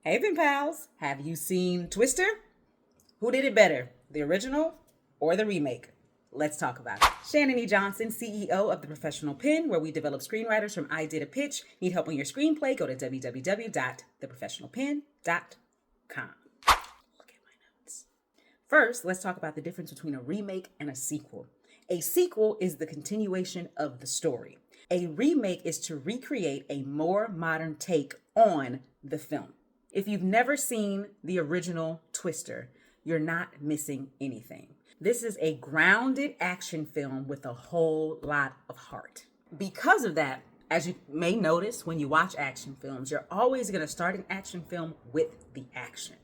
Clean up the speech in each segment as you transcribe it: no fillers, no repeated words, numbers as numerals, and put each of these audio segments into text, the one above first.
Hey, pen pals, have you seen Twister? Who did it better, the original or the remake? Let's talk about it. Shannan E. Johnson, CEO of The Professional Pen, where we develop screenwriters from I did a pitch. Need help on your screenplay? Go to www.theprofessionalpen.com. Look at my notes. First, let's talk about the difference between a remake and a sequel. A sequel is the continuation of the story. A remake is to recreate a more modern take on the film. If you've never seen the original Twister, you're not missing anything. This is a grounded action film with a whole lot of heart. Because of that, as you may notice when you watch action films, you're always going to start an action film with the action.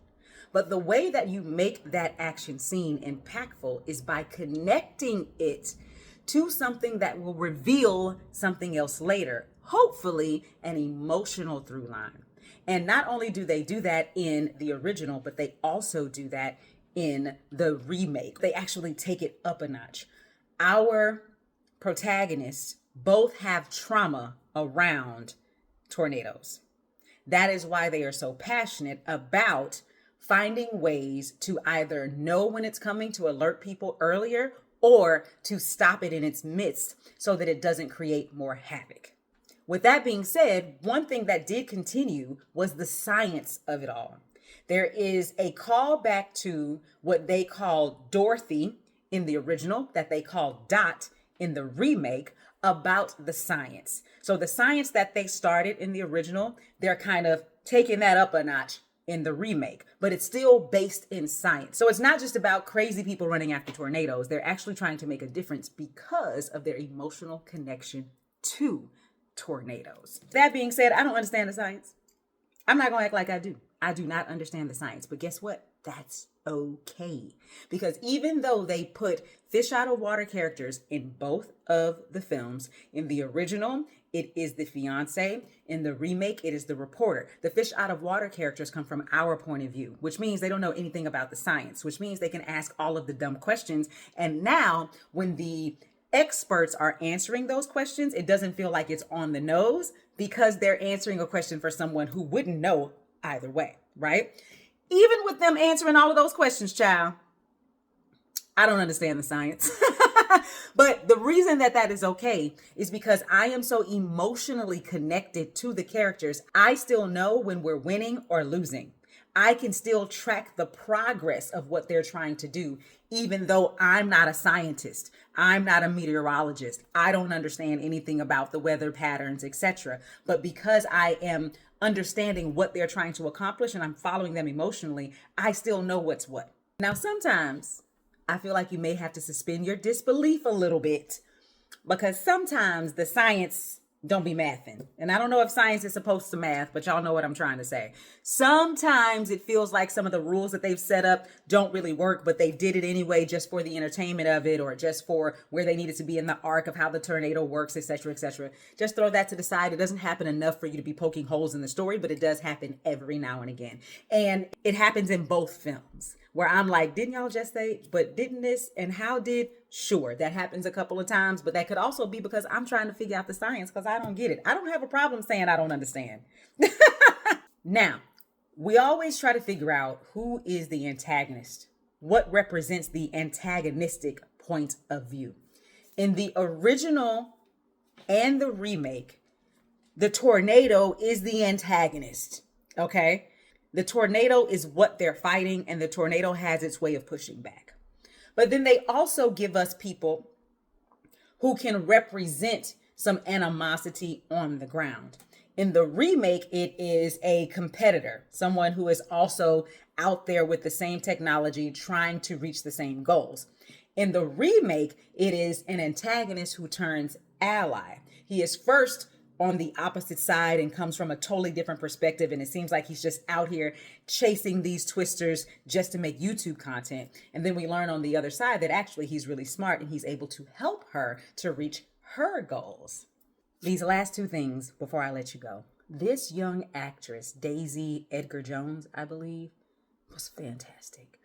But the way that you make that action scene impactful is by connecting it to something that will reveal something else later, hopefully an emotional through line. And not only do they do that in the original, but they also do that in the remake. They actually take it up a notch. Our protagonists both have trauma around tornadoes. That is why they are so passionate about finding ways to either know when it's coming to alert people earlier or to stop it in its midst so that it doesn't create more havoc. With that being said, one thing that did continue was the science of it all. There is a call back to what they call Dorothy in the original, that they call Dot in the remake, about the science. So the science that they started in the original, they're kind of taking that up a notch in the remake, but it's still based in science. So it's not just about crazy people running after tornadoes. They're actually trying to make a difference because of their emotional connection to tornadoes. That being said, I don't understand the science. I'm not going to act like I do. I do not understand the science, but guess what? That's okay. Because even though they put fish out of water characters in both of the films, in the original, it is the fiance. In the remake, it is the reporter. The fish out of water characters come from our point of view, which means they don't know anything about the science, which means they can ask all of the dumb questions. And now when the experts are answering those questions, it doesn't feel like it's on the nose because they're answering a question for someone who wouldn't know either way, right? Even with them answering all of those questions, child, I don't understand the science. But the reason that that is okay is because I am so emotionally connected to the characters. I still know when we're winning or losing. I can still track the progress of what they're trying to do, even though I'm not a scientist. I'm not a meteorologist. I don't understand anything about the weather patterns, etc. But because I am understanding what they're trying to accomplish and I'm following them emotionally, I still know what's what. Now, sometimes I feel like you may have to suspend your disbelief a little bit because sometimes the science don't be mathing. And I don't know if science is supposed to math, but y'all know what I'm trying to say. Sometimes it feels like some of the rules that they've set up don't really work, but they did it anyway just for the entertainment of it or just for where they needed to be in the arc of how the tornado works, etc., etc. Just throw that to the side. It doesn't happen enough for you to be poking holes in the story, but it does happen every now and again. And it happens in both films where I'm like, didn't y'all just say, but didn't this, and how did? Sure, that happens a couple of times, but that could also be because I'm trying to figure out the science because I don't get it. I don't have a problem saying I don't understand. Now, we always try to figure out who is the antagonist, what represents the antagonistic point of view. In the original and the remake, the tornado is the antagonist, okay? The tornado is what they're fighting, and the tornado has its way of pushing back. But then they also give us people who can represent some animosity on the ground. In the remake, it is a competitor, someone who is also out there with the same technology, trying to reach the same goals. In the remake, it is an antagonist who turns ally. He is first on the opposite side and comes from a totally different perspective. And it seems like he's just out here chasing these twisters just to make YouTube content. And then we learn on the other side that actually he's really smart and he's able to help her to reach her goals. These last two things before I let you go. This young actress, Daisy Edgar Jones, I believe, was fantastic.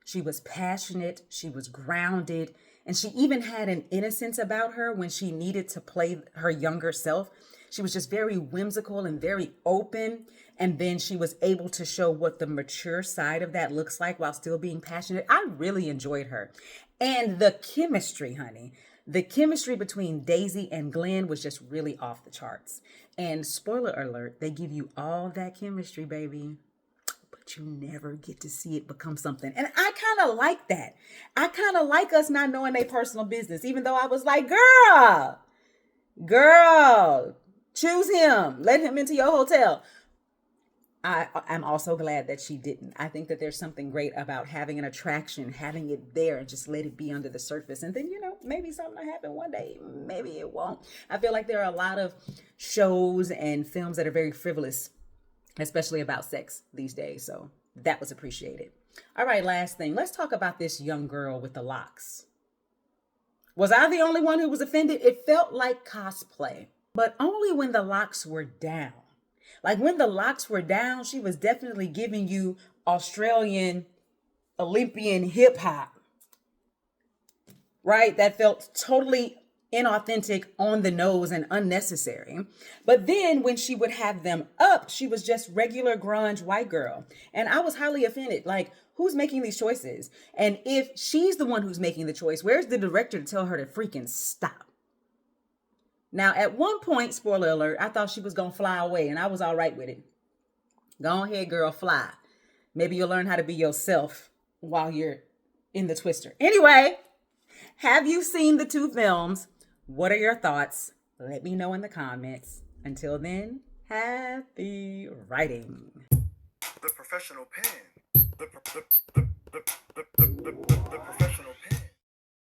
She was passionate, she was grounded, and she even had an innocence about her when she needed to play her younger self. She was just very whimsical and very open. And then she was able to show what the mature side of that looks like while still being passionate. I really enjoyed her. And the chemistry, honey. The chemistry between Daisy and Glenn was just really off the charts. And spoiler alert, they give you all that chemistry, baby, but you never get to see it become something. And I kind of like that. I kind of like us not knowing their personal business, even though I was like, girl, choose him. Let him into your hotel. I'm also glad that she didn't. I think that there's something great about having an attraction, having it there, and just let it be under the surface. And then, maybe something will happen one day. Maybe it won't. I feel like there are a lot of shows and films that are very frivolous, especially about sex these days. So that was appreciated. All right, last thing. Let's talk about this young girl with the locks. Was I the only one who was offended? It felt like cosplay, but only when the locks were down. Like when the locks were down, she was definitely giving you Australian Olympian hip hop, right? That felt totally inauthentic, on the nose, and unnecessary. But then when she would have them up, she was just regular grunge white girl. And I was highly offended. Like, who's making these choices? And if she's the one who's making the choice, where's the director to tell her to freaking stop? Now, at one point, spoiler alert, I thought she was going to fly away, and I was all right with it. Go ahead, girl, fly. Maybe you'll learn how to be yourself while you're in the twister. Anyway, have you seen the two films? What are your thoughts? Let me know in the comments. Until then, happy writing. The professional pen. The professional